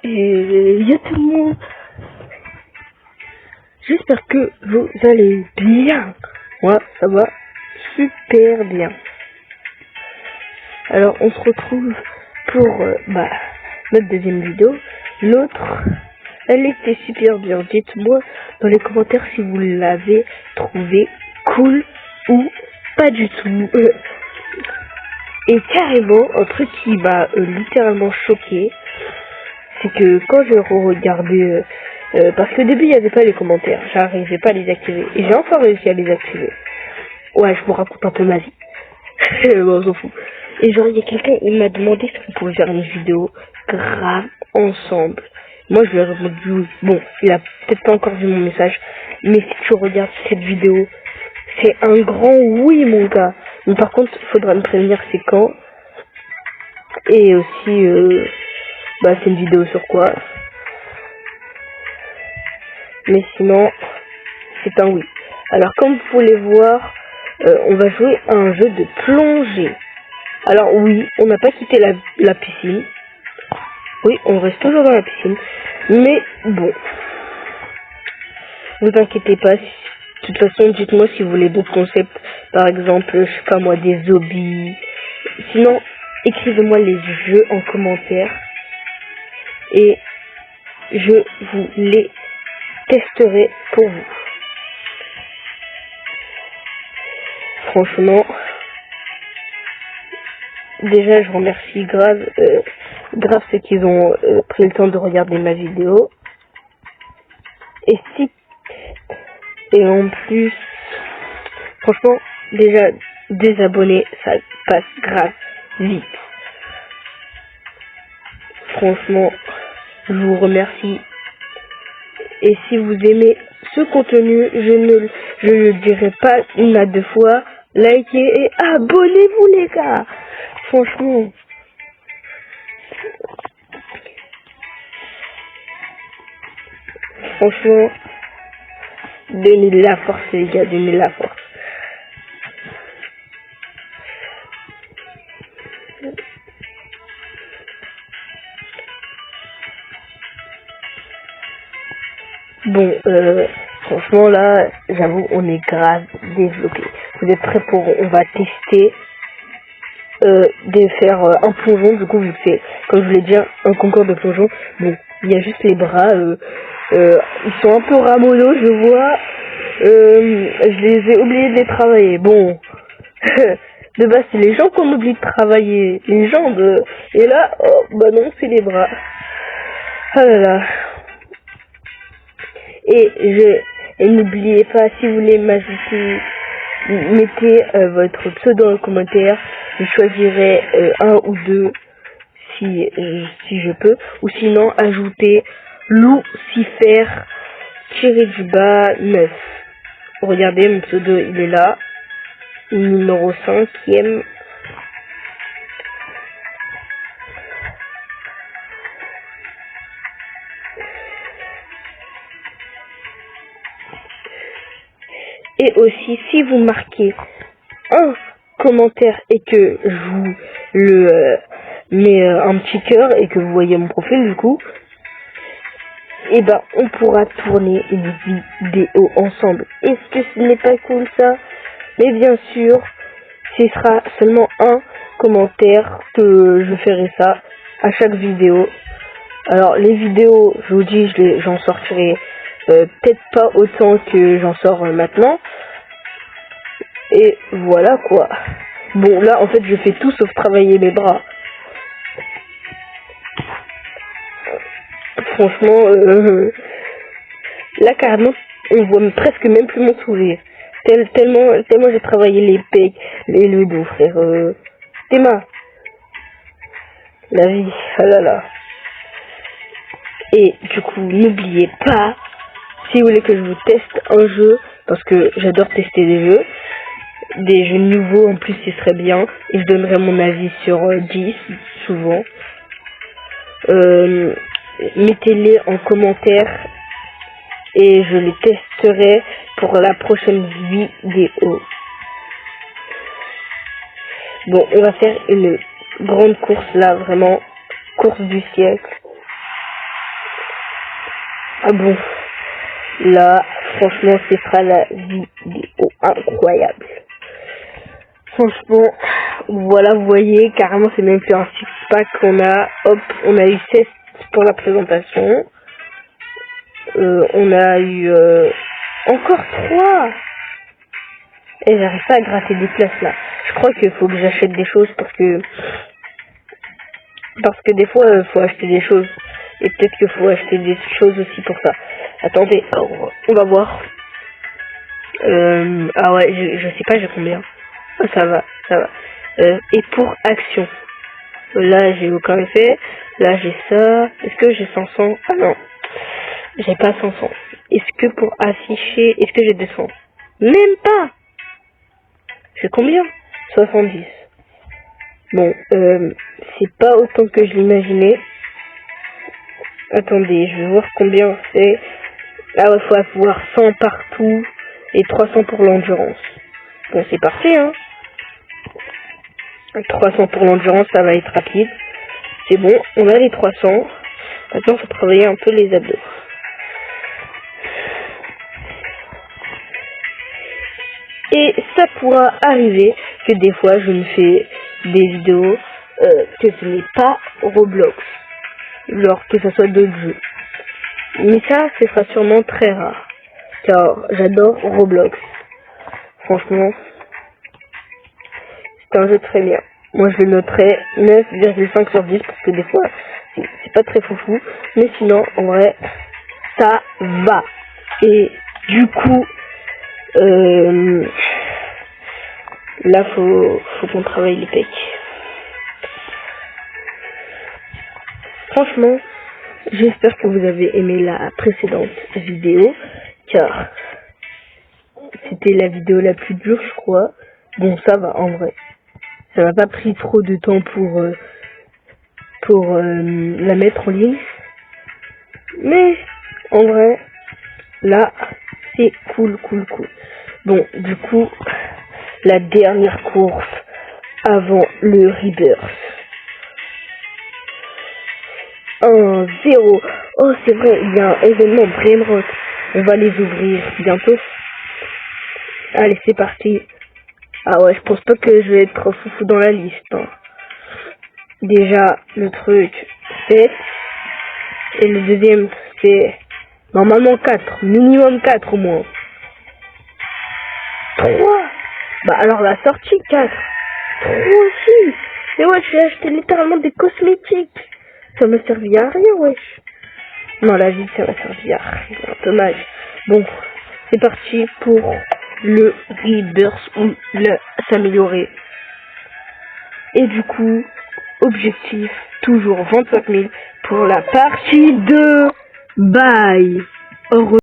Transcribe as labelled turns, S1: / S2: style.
S1: Et yo tout le monde, j'espère que vous allez bien. Moi, ça va super bien. Alors, on se retrouve pour notre deuxième vidéo. L'autre, elle était super bien. Dites-moi dans les commentaires si vous l'avez trouvé cool ou pas du tout. Et carrément, un truc qui m'a littéralement choqué, c'est que quand j'ai regardé, parce qu'au début il n'y avait pas les commentaires, j'arrivais pas à les activer, et j'ai enfin réussi à les activer. Ouais, je vous raconte un peu ma vie. Bon, on s'en fout. Et genre, il y a quelqu'un, il m'a demandé si on pouvait faire une vidéo grave ensemble. Moi, je lui ai répondu oui. Bon, il a peut-être pas encore vu mon message, mais si tu regardes cette vidéo, c'est un grand oui, mon gars. Mais par contre, il faudra me prévenir c'est quand. Et aussi, c'est une vidéo sur quoi. Mais sinon, c'est un oui. Alors, comme vous pouvez voir, on va jouer à un jeu de plongée. Alors oui, on n'a pas quitté la piscine. Oui, on reste toujours dans la piscine. Mais bon, vous inquiétez pas. De toute façon, dites-moi si vous voulez d'autres concepts. Par exemple, je sais pas moi, des hobbies. Sinon, écrivez-moi les jeux en commentaire. Et je vous les testerai pour vous. Franchement, déjà je remercie grave ceux qui ont pris le temps de regarder ma vidéo. Et en plus, franchement, déjà désabonner, ça passe grave vite. Franchement, je vous remercie. Et si vous aimez ce contenu, je ne dirai pas une à deux fois, likez et abonnez-vous les gars. Franchement. Franchement, donnez de la force les gars, donnez de la force. Bon, franchement là, j'avoue, on est grave développé. Vous êtes prêts on va tester de faire un plongeon. Du coup, vu que c'est, comme je voulais dire, un concours de plongeon. Bon, il y a juste les bras, ils sont un peu ramollos, je vois. Je les ai oubliés de les travailler. Bon, de base, c'est les jambes qu'on oublie de travailler. Les jambes. Et là, oh, bah non, c'est les bras. Ah là là. Et n'oubliez pas, si vous voulez m'ajouter, mettez votre pseudo dans le commentaire. Je choisirai un ou deux si je peux. Ou sinon, ajoutez Lucifer _9. Regardez, mon pseudo, il est là. Numéro 5e. Et aussi, si vous marquez un commentaire et que je vous le mets un petit cœur et que vous voyez mon profil du coup, et ben on pourra tourner une vidéo ensemble. Est-ce que ce n'est pas cool ça? Mais bien sûr, ce sera seulement un commentaire que je ferai ça à chaque vidéo. Alors les vidéos, je vous dis, j'en sortirai peut-être pas autant que j'en sors maintenant. Et voilà quoi. Bon là en fait je fais tout sauf travailler mes bras. Franchement, là carrément on voit presque même plus mon sourire. Tellement j'ai travaillé les pecs, le dos frère. Théma. La vie, ah là là. Et du coup n'oubliez pas, si vous voulez que je vous teste un jeu, parce que j'adore tester des jeux nouveaux en plus, ce serait bien, et je donnerai mon avis sur 10 souvent. Mettez-les en commentaire et je les testerai pour la prochaine vidéo. Bon, on va faire une grande course là, vraiment course du siècle. Ah bon, là, franchement, ce sera la vidéo incroyable. Franchement, voilà, vous voyez, carrément, c'est même plus un six-pack qu'on a. Hop, on a eu 16 pour la présentation. On a eu encore 3. Et j'arrive pas à gratter des places là. Je crois qu'il faut que j'achète des choses parce que des fois, faut acheter des choses. Et peut-être qu'il faut acheter des choses aussi pour ça. Attendez, on va voir. Ah ouais, je sais pas, j'ai combien. Ah, ça va. Et pour action. Là, j'ai aucun effet. Là, j'ai ça. Est-ce que j'ai 500? Ah non. J'ai pas 500. Est-ce que pour afficher, est-ce que j'ai 200? Même pas. J'ai combien? 70. Bon, c'est pas autant que je l'imaginais. Attendez, je vais voir combien c'est. Ah ouais, faut avoir 100 partout et 300 pour l'endurance. Bon, c'est parfait, hein. 300 pour l'endurance, ça va être rapide. C'est bon, on a les 300. Maintenant, faut travailler un peu les abdos. Et ça pourra arriver que des fois, je me fais des vidéos que ce n'est pas Roblox. Genre que ce soit d'autres jeux. Mais ça, ce sera sûrement très rare. Car j'adore Roblox. Franchement, c'est un jeu très bien. Moi, je le noterais 9,5 sur 10 parce que des fois, c'est pas très foufou. Mais sinon, en vrai, ça va. Et du coup, là, faut qu'on travaille les pecs. Franchement, j'espère que vous avez aimé la précédente vidéo, car c'était la vidéo la plus dure, je crois. Bon, ça va, en vrai. Ça m'a pas pris trop de temps pour la mettre en ligne. Mais, en vrai, là, c'est cool. Bon, du coup, la dernière course avant le Rebirth. 1-0. Oh, c'est vrai, il y a un événement Brainrot. On va les ouvrir bientôt. Allez, c'est parti. Ah ouais, je pense pas que je vais être foufou dans la liste. Hein. Déjà, le truc, c'est... Et le deuxième, c'est... Normalement 4. Minimum 4 au moins. 3. Bah alors la sortie 4. 3 aussi. Et ouais, j'ai acheté littéralement des cosmétiques. Ça m'a servi à rien, wesh. Non, la vie, ça m'a servi à rien. Dommage. Bon, c'est parti pour le Rebirth ou s'améliorer. Et du coup, objectif, toujours 25 000 pour la partie 2. Bye. Au revoir.